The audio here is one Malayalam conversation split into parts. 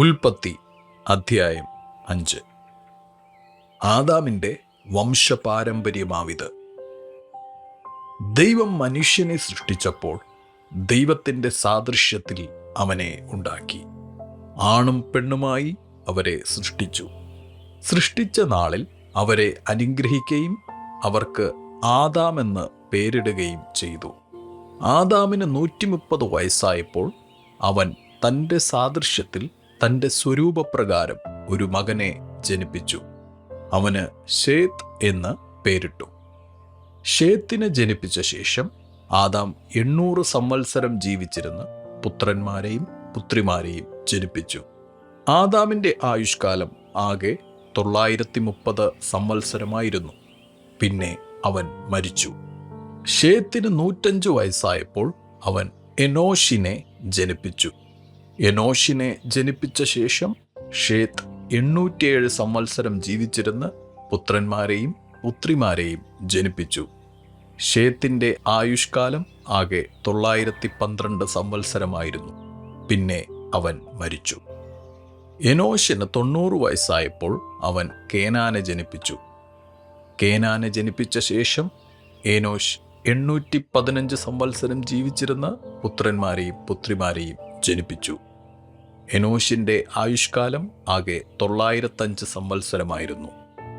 ഉൽപ്പത്തി അധ്യായം 5. ആദാമിൻ്റെ വംശപാരമ്പര്യമാവിത്. ദൈവം മനുഷ്യനെ സൃഷ്ടിച്ചപ്പോൾ ദൈവത്തിൻ്റെ സാദൃശ്യത്തിൽ അവനെ ഉണ്ടാക്കി. ആണും പെണ്ണുമായി അവരെ സൃഷ്ടിച്ചു. സൃഷ്ടിച്ച നാളിൽ അവരെ അനുഗ്രഹിക്കുകയും അവർക്ക് ആദാമെന്ന് പേരിടുകയും ചെയ്തു. ആദാമിന് 130 വയസ്സായപ്പോൾ അവൻ തൻ്റെ സാദൃശ്യത്തിൽ തൻ്റെ സ്വരൂപപ്രകാരം ഒരു മകനെ ജനിപ്പിച്ചു. അവന് ശേത്ത് എന്ന് പേരിട്ടു. ശേത്തിനെ ജനിപ്പിച്ച ശേഷം ആദാം 800 സംവത്സരം ജീവിച്ചിരുന്ന് പുത്രന്മാരെയും പുത്രിമാരെയും ജനിപ്പിച്ചു. ആദാമിൻ്റെ ആയുഷ്കാലം ആകെ 930 സംവത്സരമായിരുന്നു. പിന്നെ അവൻ മരിച്ചു. ശേത്തിന് 105 വയസ്സായപ്പോൾ അവൻ എനോഷിനെ ജനിപ്പിച്ചു. എനോഷിനെ ജനിപ്പിച്ച ശേഷം ഷേത്ത് 807 സംവത്സരം ജീവിച്ചിരുന്ന് പുത്രന്മാരെയും പുത്രിമാരെയും ജനിപ്പിച്ചു. ഷേത്തിൻ്റെ ആയുഷ്കാലം ആകെ 912 സംവത്സരമായിരുന്നു. പിന്നെ അവൻ മരിച്ചു. എനോഷിന് 90 വയസ്സായപ്പോൾ അവൻ കേനാനെ ജനിപ്പിച്ചു. കേനാനെ ജനിപ്പിച്ച ശേഷം ഏനോഷ് 815 സംവത്സരം ജീവിച്ചിരുന്ന പുത്രന്മാരെയും പുത്രിമാരെയും ജനിപ്പിച്ചു. എനോഷിൻ്റെ ആയുഷ്കാലം ആകെ 905 സംവത്സരമായിരുന്നു.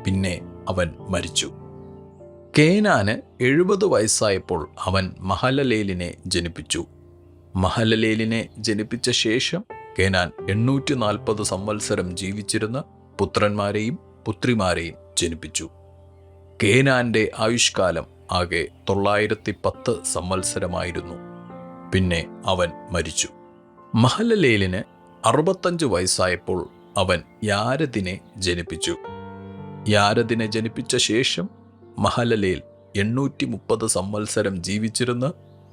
പിന്നെ അവൻ മരിച്ചു. കേനാന് 70 വയസ്സായപ്പോൾ അവൻ മഹലലേലിനെ ജനിപ്പിച്ചു. മഹലലേലിനെ ജനിപ്പിച്ച ശേഷം കേനാൻ 840 സംവത്സരം ജീവിച്ചിരുന്ന പുത്രന്മാരെയും പുത്രിമാരെയും ജനിപ്പിച്ചു. കേനാൻ്റെ ആയുഷ്കാലം ആകെ 910 സംവത്സരമായിരുന്നു. പിന്നെ അവൻ മരിച്ചു. മഹലലേലിന് 65 വയസ്സായപ്പോൾ അവൻ യാരെദിനെ ജനിപ്പിച്ചു. യാരെദിനെ ജനിപ്പിച്ച ശേഷം മഹലലേൽ 830 സംവത്സരം ജീവിച്ചിരുന്ന്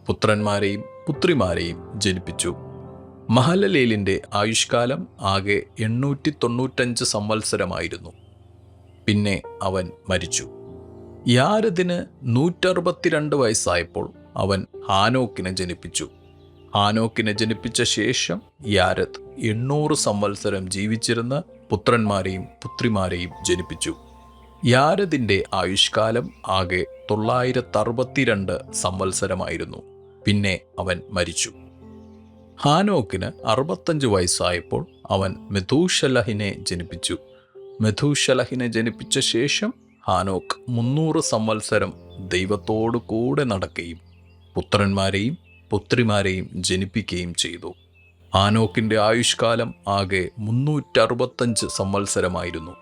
പുത്രന്മാരെയും പുത്രിമാരെയും ജനിപ്പിച്ചു. മഹലലേലിൻ്റെ ആയുഷ്കാലം ആകെ 895 സംവത്സരമായിരുന്നു. പിന്നെ അവൻ മരിച്ചു. യാരെദിന് 162 വയസ്സായപ്പോൾ അവൻ ഹാനോക്കിനെ ജനിപ്പിച്ചു. ഹാനോക്കിനെ ജനിപ്പിച്ച ശേഷം യാരെദ് 800 സംവത്സരം ജീവിച്ചിരുന്ന പുത്രന്മാരെയും പുത്രിമാരെയും ജനിപ്പിച്ചു. യാരെദിൻ്റെ ആയുഷ്കാലം ആകെ 962 സംവത്സരമായിരുന്നു. പിന്നെ അവൻ മരിച്ചു. ഹാനോക്കിന് 65 വയസ്സായപ്പോൾ അവൻ മെഥൂശലഹിനെ ജനിപ്പിച്ചു. മെഥൂശലഹിനെ ജനിപ്പിച്ച ശേഷം ഹാനോക്ക് 300 സംവത്സരം ദൈവത്തോടു കൂടെ നടക്കുകയും പുത്രന്മാരെയും പുത്രിമാരെയും ജനിപ്പിക്കുകയും ചെയ്തു. ഹാനോക്കിൻ്റെ ആയുഷ്കാലം ആകെ 365 സംവത്സരമായിരുന്നു.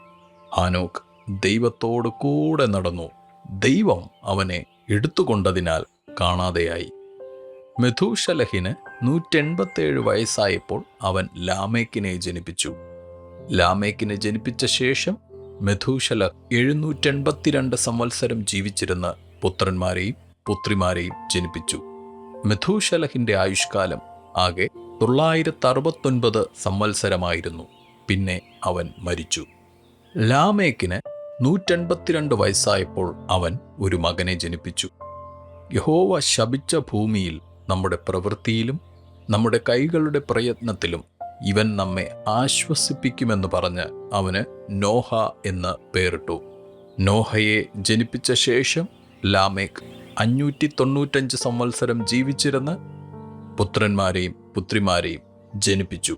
ഹാനോക്ക് ദൈവത്തോടു കൂടെ നടന്നു. ദൈവം അവനെ എടുത്തുകൊണ്ടതിനാൽ കാണാതെയായി. മെഥൂശലഹിന് 187 വയസ്സായപ്പോൾ അവൻ ലാമേക്കിനെ ജനിപ്പിച്ചു. ലാമേക്കിനെ ജനിപ്പിച്ച ശേഷം മെഥൂശലഹ് 782 സംവത്സരം ജീവിച്ചിരുന്ന പുത്രന്മാരെയും പുത്രിമാരെയും ജനിപ്പിച്ചു. മെഥൂശലഹിൻ്റെ ആയുഷ്കാലം ആകെ 969 സംവത്സരമായിരുന്നു. പിന്നെ അവൻ മരിച്ചു. ലാമേക്കിന് 182 വയസ്സായപ്പോൾ അവൻ ഒരു മകനെ ജനിപ്പിച്ചു. യഹോവ ശപിച്ച ഭൂമിയിൽ നമ്മുടെ പ്രവൃത്തിയിലും നമ്മുടെ കൈകളുടെ പ്രയത്നത്തിലും ഇവൻ നമ്മെ ആശ്വസിപ്പിക്കുമെന്ന് പറഞ്ഞ് അവന് നോഹ എന്ന് പേരിട്ടു. നോഹയെ ജനിപ്പിച്ച ശേഷം ലാമേക്ക് 595 സംവത്സരം ജീവിച്ചിരുന്ന് പുത്രന്മാരെയും പുത്രിമാരെയും ജനിപ്പിച്ചു.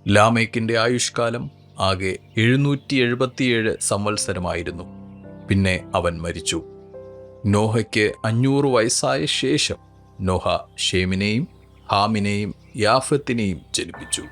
ലാമേക്കിൻ്റെ ആയുഷ്കാലം ആകെ 777 സംവത്സരമായിരുന്നു. പിന്നെ അവൻ മരിച്ചു. നോഹയ്ക്ക് 500 വയസ്സായ ശേഷം നോഹ ഷേമിനെയും ഹാമിനെയും യാഫത്തിനെയും ജനിപ്പിച്ചു.